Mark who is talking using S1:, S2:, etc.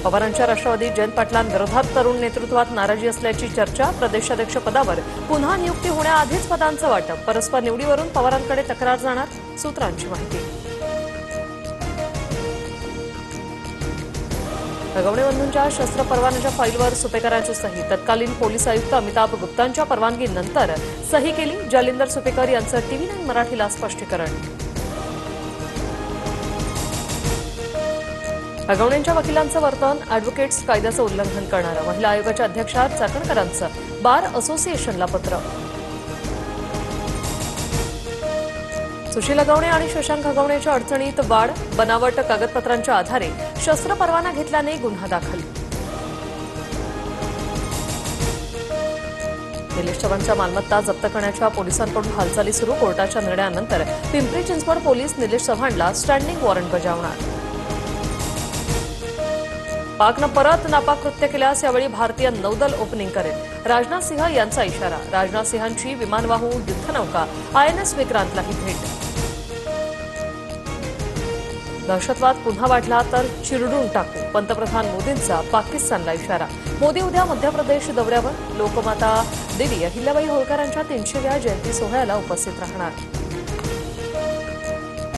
S1: पवारांच्या राष्ट्रवादी जयंत पाटलांविरोधात तरुण नेतृत्वात नाराजी असल्याची चर्चा. प्रदेशाध्यक्ष पदावर पुन्हा नियुक्ती होण्याआधीच पदांचं वाटप. परस्पर निवडीवरून पवारांकडे तक्रार जाणार, सूत्रांची माहिती. हगवणे बंधूंच्या शस्त्र परवान्याच्या फाईलवर सुपेकरांची सही. तत्कालीन पोलीस आयुक्त अमिताभ गुप्तांच्या परवानगीनंतर सही केली. जालिंदर सुपेकर यांचं TV9 मराठीला स्पष्टीकरण. हगवणेंच्या वकिलांचं वर्तन ॲडव्होकेट्स कायद्याचं उल्लंघन करणारं. महिला आयोगाच्या अध्यक्षा चाकणकरांचं बार असोसिएशनला पत्र. सुशील हगवणे आणि शशांक हगवणेच्या अडचणीत वाढ. बनावट कागदपत्रांच्या आधारे शस्त्र परवाना घेतल्याने गुन्हा दाखल. निलेश चव्हाणच्या मालमत्ता जप्त करण्याच्या पोलिसांकडून हालचाली सुरू. कोर्टाच्या निर्णयानंतर पिंपरी चिंचवड पोलीस निलेश चव्हाणला स्टँडिंग वॉरंट बजावणार. पाकनं परत नापाक कृत्य केल्यास यावेळी भारतीय नौदल ओपनिंग करेल. राजनाथ सिंह यांचा इशारा. राजनाथ सिंहांची विमानवाहू युद्धनौका INS विक्रांतलाही भेट. दहशतवाद पुन्हा वाढला तर चिरडून टाकू. पंतप्रधान मोदींचा पाकिस्तानला इशारा. मोदी उद्या मध्य प्रदेश दौऱ्यावर. लोकमाता देवी अहिल्याबाई होळकरांच्या 300व्या जयंती सोहळ्याला उपस्थित राहणार.